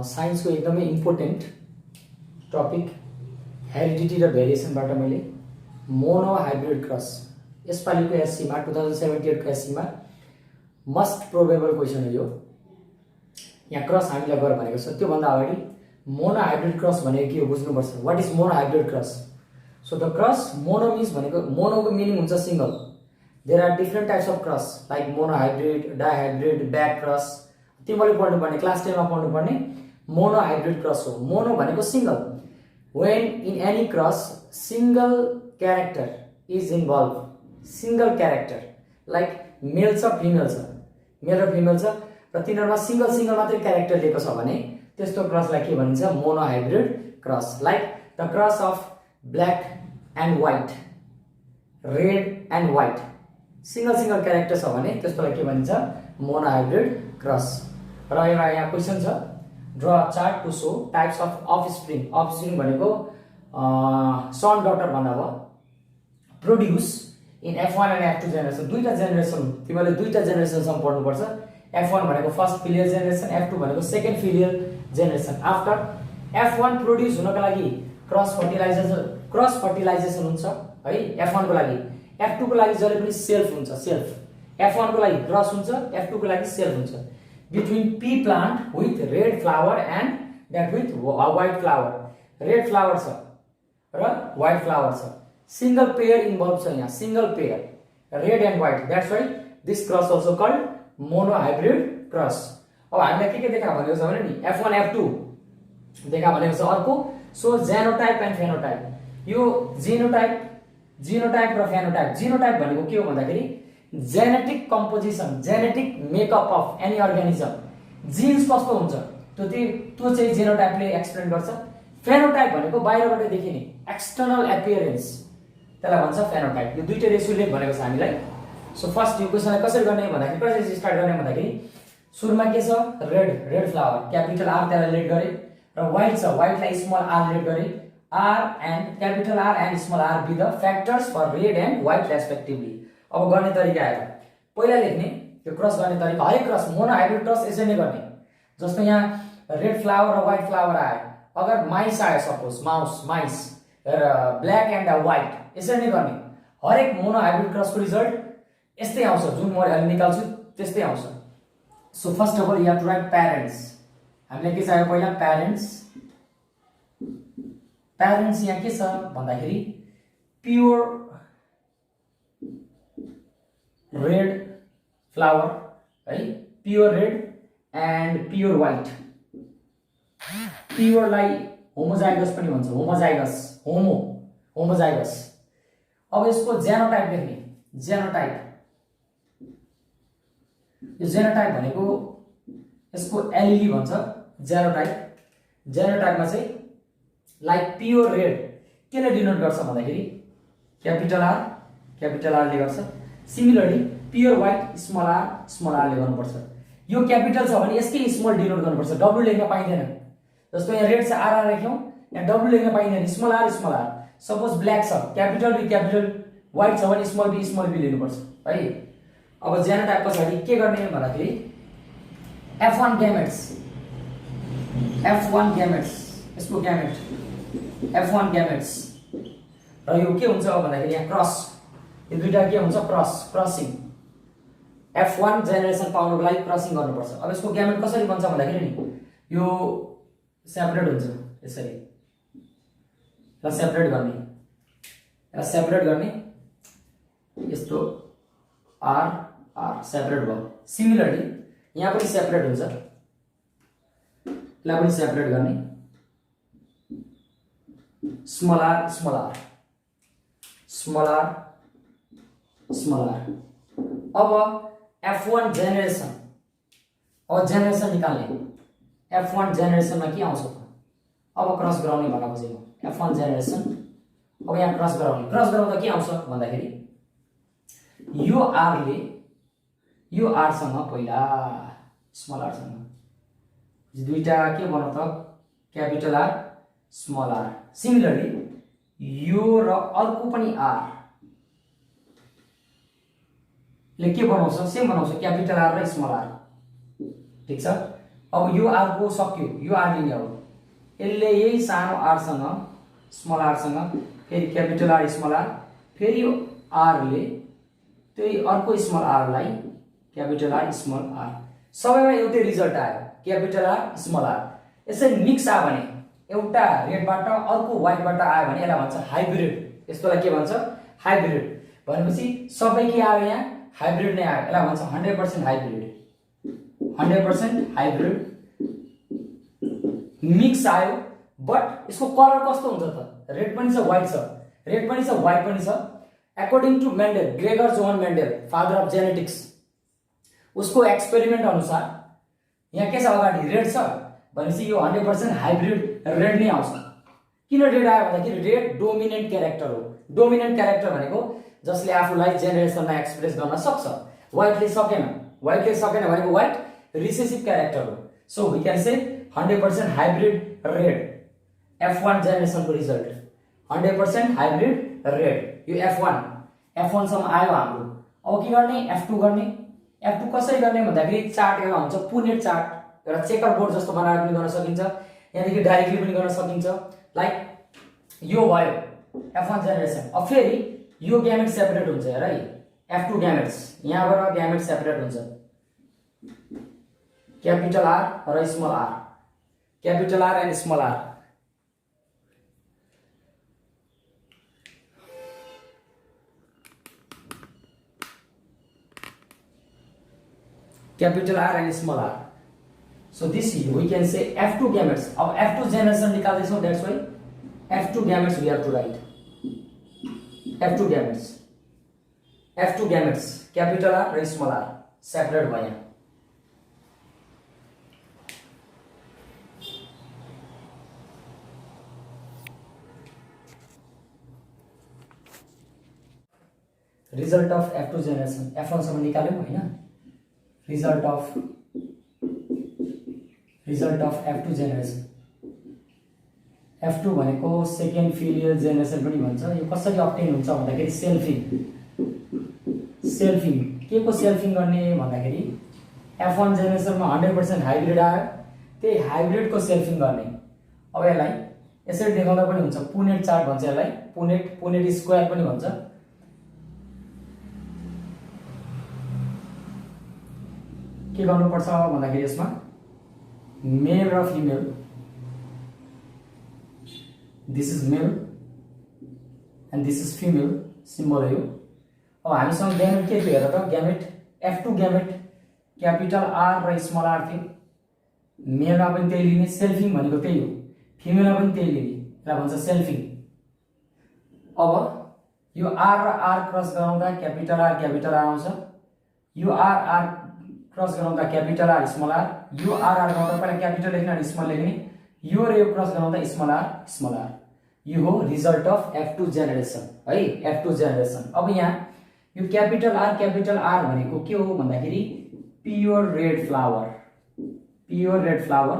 साइन्सको एकदमै important topic heredity र भेरिएसनबाट मैले मोनो हाइब्रिड क्रस यसपालिको एससीमा 2078 को एससीमा मस्ट प्रोबेबल क्वेसन हो यो। यहाँ क्रस हामीलाई गर भनेको छ, त्योभन्दा अगाडि मोनो हाइब्रिड क्रस भनेको के हो बुझ्नुपर्छ। What is mono hybrid cross? So the cross mono means भनेको मोनोको मिनिङ हुन्छ single. There are different types of cross like mono hybrid, dihybrid, back cross. तिमीले पढ्नुपर्ने क्लास 10 मा पढ्नुपर्ने मोनो हाइब्रिड क्रस हो। मोनो भनेको single. When in any cross single character is involve, single character like मेल छ female छ, मेल र female छ र तिनीहरुमा सिंगल सिंगल मात्रै क्यारेक्टर लिएको छ भने त्यस्तो क्रसलाई के भनिन्छ? Monohybrid cross. Like the cross of black and white, red and white, single single character छ भने त्यस्तोलाई के भनिन्छ? Monohybrid cross. र एउटा यहाँ क्वेशन छ, draw a chart to show types of offspring. Offspring भनेको सन डटर भन्दा भयो produce in F1 and F2 generation. दुईटा जेनेरेसन, तिमीले दुईटा जेनेरेसनसम्म पढ्नुपर्छ। F1 भनेको फर्स्ट फिलियल जेनेरेसन, F2 भनेको second filial generation. After F1 produce हुनको लागि क्रस फर्टिलाइजेसन हुन्छ है F1 को लागि। F2 को लागि जहिले पनि सेल्फ हुन्छ, सेल्फ। F1 को लागि क्रस हुन्छ, F2 को लागि सेल्फ हुन्छ। Between pea plant with red flower and that with white flower. Red flower छ र व्हाइट फ्लावर छ। सिंगल पेयर इन्भल्भ छ यहाँ, single pair red and white. That's why this cross also called monohybrid cross. अब हामीलाई के देखा भनेको छ भने नि F1 F2 देखा भनेको छ। अर्को सो जेनोटाइप एन्ड फेनोटाइप। यो जीनोटाइप र फेनोटाइप। जीनोटाइप भनेको के हो भन्दाखेरि genetic composition, genetic makeup of any organism. Genes कस्तो हुन्छ त्यो चाहिँ जेनोटाइपले एक्सप्लेन गर्छ। फेनोटाइप भनेको बाहिरबाट देखिने एक्सटर्नल एपियरेन्स, त्यसलाई भन्छ फेनोटाइप। यो दुईटै रेसुलेट भनेको छ हामीलाई। सो फर्स्ट यो क्वेशनलाई कसरी गर्ने भन्दाखेरि कसरी स्टार्ट गर्ने भन्दाखेरि सुरुमा के छ? रेड फ्लावर, क्यापिटल आर त्यसलाई लेट गरे र व्हाइट छ, व्हाइटलाई स्मल आर लेट गरे। R and capital R and small R be the factors for red and white respectively. अब गर्ने तरिका आयो, पहिला लेख्ने यो क्रस गर्ने तरिका। हरेक क्रस मोनो हाइब्रिड क्रस यसरी नै गर्ने। जस्तो यहाँ रेड फ्लावर र व्हाइट फ्लावर आयो, अगर माइस आयो सपोज माइस र ब्ल्याक एन्ड व्हाइट, यसरी नै गर्ने। हरेक मोनो हाइब्रिड क्रसको रिजल्ट यस्तै आउँछ, जुन म अहिले निकाल्छु त्यस्तै आउँछ। So first of all you have to write parents. हामीले के चाहियो पहिला? प्यारेन्ट्स। प्यारेन्ट्स यहाँ के छ भन्दाखेरि प्योर रेड फ्लावर है, pure red and pure white. प्योरलाई होमोजाइगस पनि भन्छ, होमोजाइगस। अब यसको जेनोटाइप लेख्ने। जेनोटाइप, यो जेनोटाइप भनेको यसको एलिली भन्छ जेनोटाइप। जेनोटाइपमा चाहिँ लाइक प्योर रेड केले डिनोट गर्छ भन्दाखेरि क्यापिटल आर ले गर्छ। Similarly pure white small R ले गर्नुपर्छ। यो क्यापिटल छ भने यसकै स्मल डिनोट गर्नुपर्छ, डब्लु लेख्न पाइँदैन। जस्तो यहाँ रेड छ आर लेख्यौं, यहाँ डब्लु लेख्न पाइँदैन, स्मल आर। सपोज ब्ल्याक छ, क्यापिटल बी क्यापिटल, व्हाइट छ भने स्मल बी लिनुपर्छ है। अब जेनोटाइप पछाडि के गर्ने भन्दाखेरि F1 ग्यामेट्स, यसको ग्यामेट F1 ग्यामेट्स। र यो के हुन्छ भन्दाखेरि यहाँ क्रस, यो दुईटा के हुन्छ? क्रसिङ। F1 जेनेरेसन पाउनको लागि क्रसिङ गर्नुपर्छ। अब यसको ग्यामेट कसरी बन्छ भन्दाखेरि नि यो सेपरेट हुन्छ यसरी, र सेपरेट गर्ने यस्तो आर सेपरेट भयो। सिमिलरली यहाँ पनि सेपरेट हुन्छ, यसलाई पनि सेपरेट गर्ने स्मल आर। अब F1 जेनेरेसन, अब जेनेरेसन निकाल्ने। F1 जेनेरेसनमा के आउँछ? अब क्रस गराउने भन्न खोजेको F1 जेनेरेसन। अब यहाँ क्रस गराउँदा के आउँछ भन्दाखेरि यो आरसँग पहिला स्मल आरसँग दुईटा के बनाउँछ? Capital R small R. Similarly यो र अर्को पनि आर ले के बनाउँछ? सेम बनाउँछ, क्यापिटल आर र स्मल आर। ठीक छ। अब यो आर को सक्यो, यो आर लिने हो, यसले यही सानो आर सँग स्मल आर सँग फेरि क्यापिटल आर स्मल आर, फेरि यो आर ले त्यही अर्को स्मल आर लाई क्यापिटल आर स्मल आर, सबैमा एउटै रिजल्ट आयो क्यापिटल आर स्मल आर। यसरी मिक्स आयो भने एउटा रेडबाट अर्को व्हाइटबाट आयो भने यसलाई भन्छ हाइब्रिड। यस्तोलाई के भन्छ? हाइब्रिड। भनेपछि सबै के आयो यहाँ? हाइब्रिड नै आयो। यसलाई भन्छ 100% हाइब्रिड। 100% हाइब्रिड मिक्स आयो, बट यसको कलर कस्तो हुन्छ त? रेड पनि छ, व्हाइट छ, रेड पनि छ, व्हाइट पनि छ। According to Mendel, Gregor Johann Mendel, father of genetics, उसको एक्सपेरिमेन्ट अनुसार यहाँ के छ? अगाडि रेड छ भनेपछि यो 100% हाइब्रिड रेड नै आउँछ। किन रेड आयो भन्दाखेरि रेड डोमिनेन्ट क्यारेक्टर हो। डोमिनेन्ट क्यारेक्टर भनेको जसले आफूलाई जेनेरेसनमा एक्सप्रेस गर्न सक्छ। व्हाइटले सकेन, व्हाइटले सकेन भनेको व्हाइट रिसेसिभ क्यारेक्टर हो। So we can say 100% hybrid red. F1 जेनेरेसनको रिजल्ट 100% हाइब्रिड रेड। यो F1 सम्म आयो हाम्रो। अब के गर्ने? F2 गर्ने। F2 कसरी गर्ने भन्दाखेरि चार्ट एउटा हुन्छ, पुनेट चार्ट, एउटा चेकर बोर्ड जस्तो बनाएर पनि गर्न सकिन्छ, यहाँदेखि डाइरेक्टली पनि गर्न सकिन्छ। लाइक यो भयो F1 जेनेरेसन। अब फेरि यो ग्यामेट सेपरेट हुन्छ हेर है, F2 ग्यामेट्स, यहाँबाट ग्यामेट सेपरेट हुन्छ, क्यापिटल आर र small R, capital R and small R. Capital R and small r. So this we can say F2 gametes. अब F2 generation निकाल्दैछौँ, that's why F2 gametes we have to write. F2 gametes. F2 gametes. Capital R and small r. Separate भयो। Result of F2 generation. F1 सम्म निकाल्यौँ हैन? Result of F2 generation. F2 भनेको second filial generation पनि भन्छ। यो कसरी obtain हुन्छ भन्दाखेरि सेल्फिङ के को सेल्फिङ गर्ने भन्दाखेरि F1 जेनेरेसनमा 100% हाइब्रिड आयो, त्यही हाइब्रिडको सेल्फिङ गर्ने। अब यसलाई यसरी देखाउँदा पनि हुन्छ, पुनेट चार्ट भन्छ यसलाई, पुनेट स्क्वायर पनि भन्छ। के गर्नुपर्छ भन्दाखेरि यसमा मेल र female, this is male and this is female, symbol हो यो। अब हामीसँग ग्यामेट के थियो हेर त? Gamete F2 gamete capital R र स्मल आर थियो। मेलमा पनि त्यही लिने, सेल्फिङ भनेको त्यही हो, फिमेलमा पनि त्यही लिने, यसलाई भन्छ सेल्फिङ। अब यो आर र आर क्रस गराउँदा क्यापिटल आर आउँछ, यो आर क्रस गराउँदा क्यापिटल आर स्मल आर, यो आर गराउँदा पहिला क्यापिटल लेख्ने अनि स्मल लेख्ने, यो र यो क्रस गराउँदा स्मल आर। यो हो रिजल्ट अफ F2 जेनेरेसन है, F2 जेनेरेसन। अब यहाँ यो क्यापिटल आर भनेको के हो भन्दाखेरि pure red flower, pure red flower.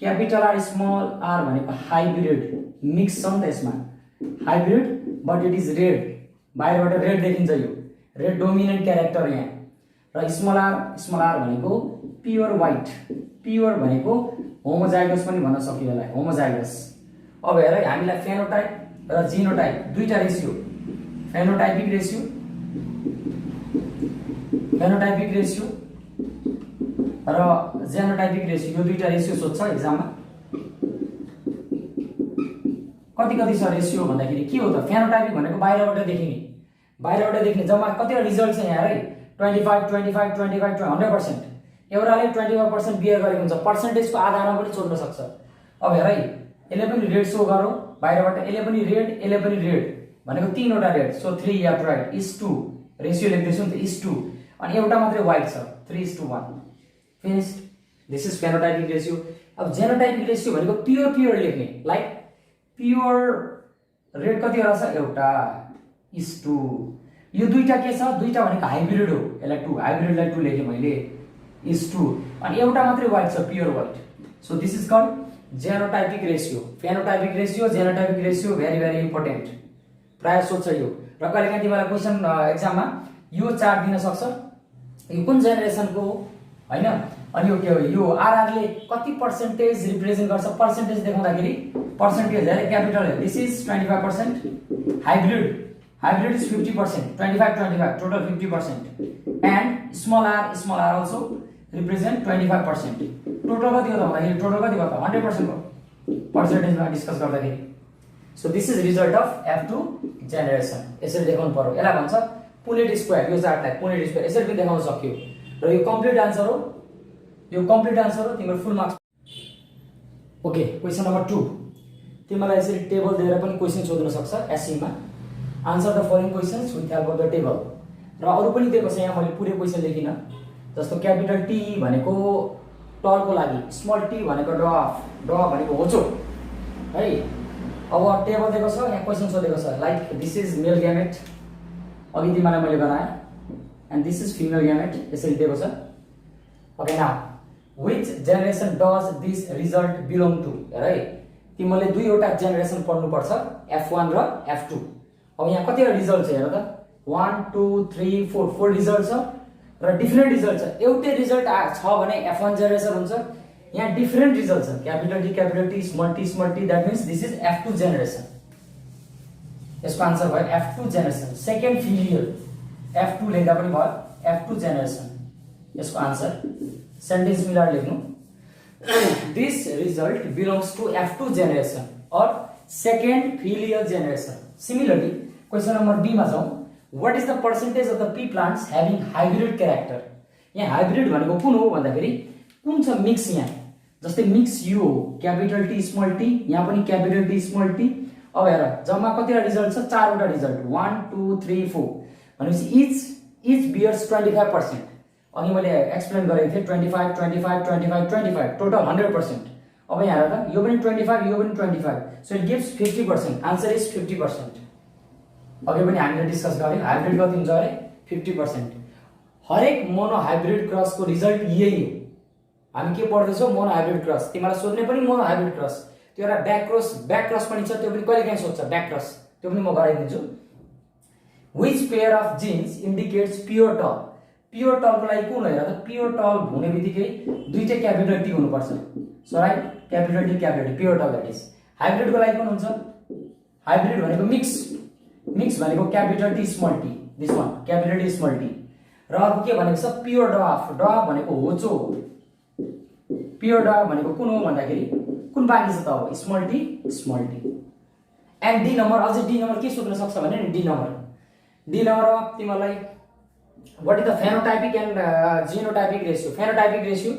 Capital R small R भनेको हाइब्रिड, मिक्स छ नि त यसमा, hybrid but it is red, बाहिरबाट रेड देखिन्छ, यो रेड डोमिनेन्ट क्यारेक्टर यहाँ। र स्मल आर भनेको प्योर व्हाइट, प्योर भनेको होमोजाइगस पनि भन्न सकिन्छ यसलाई, होमोजाइगस। अब हेर हामीलाई फेनोटाइप र जिनोटाइप दुईटा रेसियो, फेनोटाइपिक रेसियो र जेनोटाइपिक रेसियो, यो दुईटा रेसियो सोध्छ एक्जाममा। कति छ रेसियो भन्दाखेरि के हो त? फेनोटाइपिक भनेको बाहिरबाट देखिने जम्मा कतिवटा रिजल्ट छ यहाँ है, 25 25 25 100%। एउटाले 25% बियर गरेको हुन्छ, पर्सेन्टेजको आधारमा पनि सोध्न सक्छ। अब हेर है, यसले पनि रेड सो गरौँ बाहिरबाट, यसले पनि रेड भनेको तीनवटा red, so 3 you have to write is 2, ratio लेख्दैछु नि त is 2, अनि एउटा मात्रै व्हाइट छ 3:1, finished. This is phenotypic ratio. अब जेनोटाइपिक रेसियो भनेको प्योर लेख्ने, लाइक प्योर रेड कतिवटा छ? एउटा is 2। यो दुईटा के छ? दुईटा भनेको हाइब्रिड हो, यसलाई 2, हाइब्रिडलाई 2 लेखेँ मैले, is 2, अनि एउटा मात्रै व्हाइट छ, pure white. So this is called genotypic ratio. Phenotypic ratio, genotypic ratio very important, प्राय सोध्छ यो। र कहिलेकाहीँ तिमीलाई क्वेसन एक्जाममा यो चार्ट दिन सक्छ, यो कुन जेनेरेसनको हो हैन, अनि यो के हो यो आरआर ले कति पर्सेन्टेज रिप्रेजेन्ट गर्छ पर्सेन्टेज देखाउँदाखेरि पर्सेन्टेज है capital this is 25% hybrid is 50% 25 total 50% and small R also represent 25% total कति हो त भन्दाखेरि टोटल कति भयो त 100% हो पर्सेन्टेजमा डिस्कस गर्दाखेरि so this is result of F2 generation यसरी देखाउनु पर्यो यसलाई भन्छ पुनेट स्क्वायर यो चार्टलाई पुनेट स्क्वायर यसरी पनि देखाउन सक्यो र यो कम्प्लिट आन्सर हो तिम्रो फुल मार्क्स ओके क्वेशन नम्बर 2 तिमीलाई यसरी टेबल दिएर पनि क्वेशन सोध्न सक्छ एससी मा answer the following questions with help of the table र अरु पनि दिएको छ यहाँ मैले पुरै क्वेशन लेखिन जस्तो क्यापिटल टी भनेको टलको लागि स्मल टी भनेको ड्र भनेको होचो है अब टेबल दिएको छ यहाँ क्वेशन सोधेको छ like this is male gamete अघि तिमीलाई मैले गराए and this is female gamete यसरी दिएको छ okay now which generation does this result belong to हेर है तिमीले दुईवटा जेनेरेसन पढ्नु पर्छ F1 र F2 अब यहाँ कतिवटा रिजल्ट छ हेर त 1 2 3 4 4 रिजल्ट छ र डिफरेन्ट रिजल्ट छ एउटै रिजल्ट छ भने F1 जेनेरेसन हुन्छ यहाँ डिफरेन्ट रिजल्ट छ capital T small T that means this is F2 generation यसको आन्सर भयो F2 generation second filial F2 लेख्दा पनि भयो F2 जेनेरेसन यसको आन्सर सेन्टेन्स मिलाएर लेख्नु this result belongs to F2 generation और second filial generation similarly question number B मा जाउँ what is the percentage of the P plants having hybrid character यहाँ हाइब्रिड भनेको कुन हो भन्दाखेरि कुन छ मिक्स यहाँ जस्तै मिक्स यो क्यापिटल टी स्मल टी यहाँ पनि क्यापिटल टी स्मल टी अब हेर जम्मा कतिवटा रिजल्ट छ चारवटा रिजल्ट 1 2 3 4 भनेपछि इच बियर्स 25% अघि मैले एक्सप्लेन गरेको थिएँ 25 टोटल 100% अब यहाँ हेर त यो पनि 25 यो पनि 25 so it gives 50% answer is 50% अघि पनि हामीले डिस्कस गर्यौं हाइब्रिड कति हुन्छ अरे 50% हरेक मोनो हाइब्रिड क्रसको रिजल्ट यही हो हामी के पढ्दैछौं मोनो हाइब्रिड क्रस तिमीलाई सोध्ने पनि मोनो हाइब्रिड क्रस त्यो एउटा ब्याक क्रस पनि छ त्यो पनि कहिले काहीँ सोध्छ ब्याक क्रस त्यो पनि म गराइदिन्छु which pair of genes indicates pure टलको लागि कुन हेर त प्योर टल हुने बित्तिकै दुईटै क्यापिटल टी हुनुपर्छ so right capital T pure tall that is हाइब्रिडको लागि कुन हुन्छ हाइब्रिड भनेको मिक्स भनेको capital T small T this one capital T small T र अर्को के भनेको छ प्योर ड्वार्फ भनेको होचो प्योर ड्वार्फ भनेको कुन हो भन्दाखेरि कुन बाँकी छ त अब small T and D number अझै डी नम्बर के सोध्न सक्छ भने डी नम्बर तिमीलाई what is the phenotypic and genotypic ratio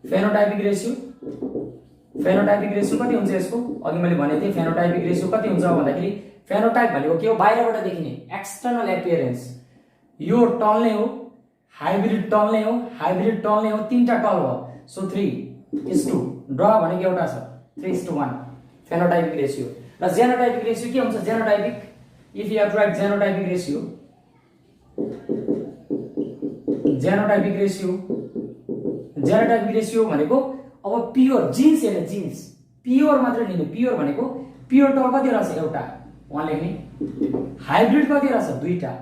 phenotypic ratio कति हुन्छ यसको अघि मैले भनेको थिएँ फेनोटाइपिक रेशियो कति हुन्छ भन्दाखेरि फेनोटाइप भनेको के हो बाहिरबाट देखिने एक्सटर्नल एपियरेन्स यो टल नै हो हाइब्रिड टल नै हो तीनटा टल हो सो 3:2 ड्र भनेको एउटा छ 3:1 फेनोटाइपिक रेशियो र जेनोटाइपिक रेशियो के हुन्छ genotypic if you have to write genotypic ratio भनेको अब प्योर जीन्स हेर्ने जीन्स प्योर मात्र लिने प्योर भनेको प्योर टल कति रहेछ एउटा वहाँ लेख्ने हाइब्रिड कति रहेछ दुईटा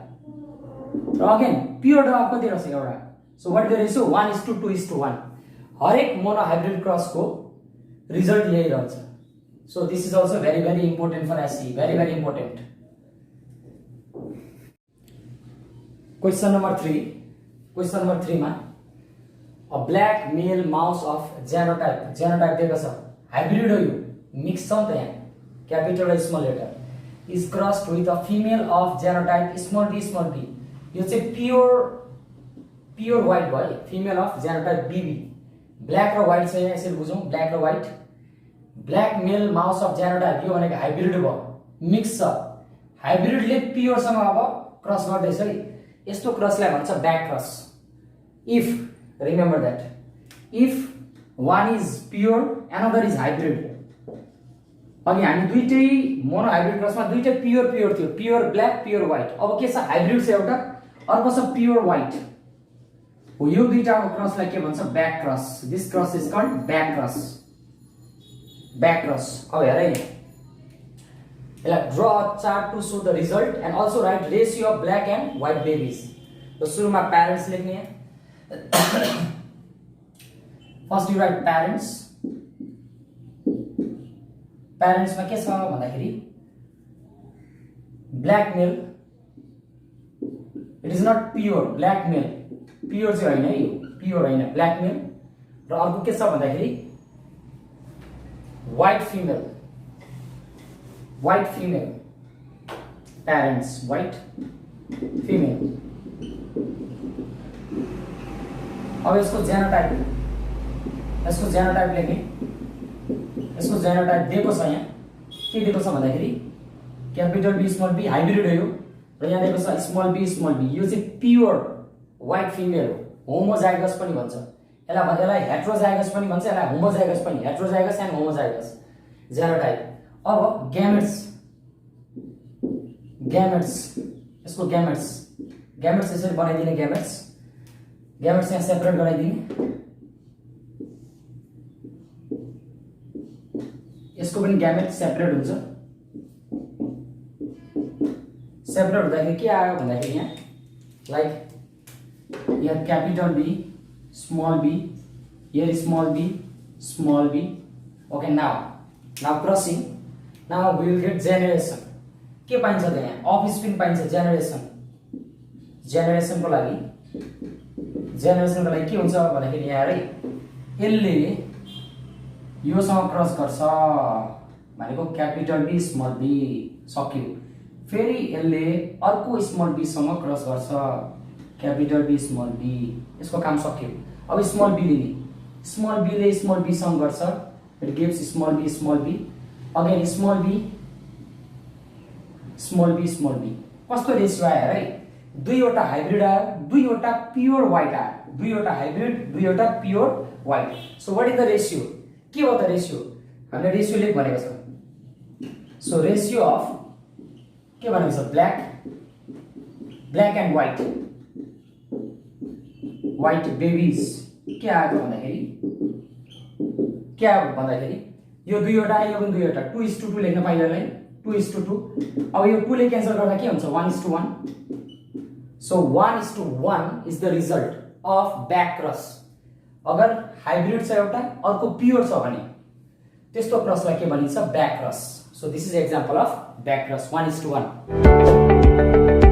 र अगेन प्योर ड्वार्फ कति रहेछ एउटा सो व्हाट द रेशियो 1:2:1 हरेक मोनो हाइब्रिड क्रसको रिजल्ट यही रहन्छ so this is also very important for SC very important question number 3 मा a black male mouse of genotype दिएको छ हाइब्रिड हो यो मिक्स छ त यहाँ क्यापिटल र small letter is crossed with a female of genotype small T यो चाहिँ प्योर व्हाइट भयो female of genotype B B black र व्हाइट छ यहाँ यसरी बुझौं ब्ल्याक र white black male mouse of genotype यो भनेको हाइब्रिड भयो मिक्स छ हाइब्रिडले प्योर सँग अब क्रस गर्दैछ है यस्तो क्रसलाई भन्छ back cross if remember that if one is pure another is hybrid अघि हामी दुईटै मोनो हाइब्रिड क्रसमा दुईटै प्योर थियो प्योर ब्ल्याक प्योर व्हाइट अब के छ हाइब्रिड छ एउटा अर्को छ प्योर व्हाइट हो यो दुईटाको क्रसलाई के भन्छ back cross this cross is called back cross अब हेर है यसलाई draw a chart to show the result and also write ratio of black and white babies र सुरुमा प्यारेन्ट्स लेख्ने फर्स्ट यु राइट प्यारेन्ट्स। प्यारेन्ट्समा के छ भन्दाखेरि black male, it is not pure black male, pure चाहिँ होइन है, यो प्योर होइन, ब्ल्याक मेल। र अर्को के छ भन्दाखेरि white female, white female, parents white female. अब यसको जेनोटाइप, यसको जेनोटाइप लेखेँ, यसको जेनोटाइप दिएको छ यहाँ, के दिएको छ भन्दाखेरि capital B small B, hybrid हो यो। र यहाँ दिएको छ स्मल बी स्मल बी, यो चाहिँ प्योर व्हाइट फिमेल हो, होमोजाइगस पनि भन्छ यसलाई, यसलाई हेट्रोजाइगस पनि भन्छ, यसलाई होमोजाइगस पनि, हेट्रोजाइगस एन्ड होमोजाइगस जेनोटाइप। अब ग्यामेट्स, ग्यामेट्स, यसको ग्यामेट्स, ग्यामेट्स यसरी बनाइदिने, ग्यामेट्स, ग्यामेट्स यहाँ सेपरेट गराइदिने, यसको पनि ग्यामेट सेपरेट हुन्छ। सेपरेट हुँदाखेरि के आयो भन्दाखेरि यहाँ लाइक यहाँ capital B small B, here small B small B. Okay, now crossing, now we will get generation. के पाइन्छ त यहाँ अफस्प्रिङ पाइन्छ, जेनेरेसन, जेनेरेसनको लागि, जेनेरेसनको लागि के हुन्छ भन्दाखेरि यहाँ है यसले योसँग क्रस गर्छ भनेको क्यापिटल बी स्मल बी, सक्यो। फेरि यसले अर्को स्मल बी सँग क्रस गर्छ, क्यापिटल बी स्मल बी, यसको काम सक्यो। अब स्मल बी लिने, स्मल बी ले स्मल बी सँग गर्छ, it gives small B small B, again small B small B small B. कस्तो रेसियो आयो है, दुईवटा हाइब्रिड आयो, दुईवटा प्योर व्हाइट आयो, दुईवटा हाइब्रिड, दुईवटा pure white. So what is the ratio, के हो त रेसियो, हामीले रेसियो लेख भनेको छ। सो रेसियो अफ के भनेको छ, black, black and white, white babies. के आयो भन्दाखेरि, के आयो भन्दाखेरि यो दुईवटा आयो, यो पनि दुईवटा, 2:2 लेख्न पाइयो है, 2:2। अब यो 2 ले क्यान्सल गर्दा के हुन्छ, 1:1। So 1:1 is the result of back cross. अगर हाइब्रिड छ एउटा, अर्को प्योर छ भने त्यस्तो क्रसलाई के भनिन्छ, back cross. So this is example of back cross, 1:1।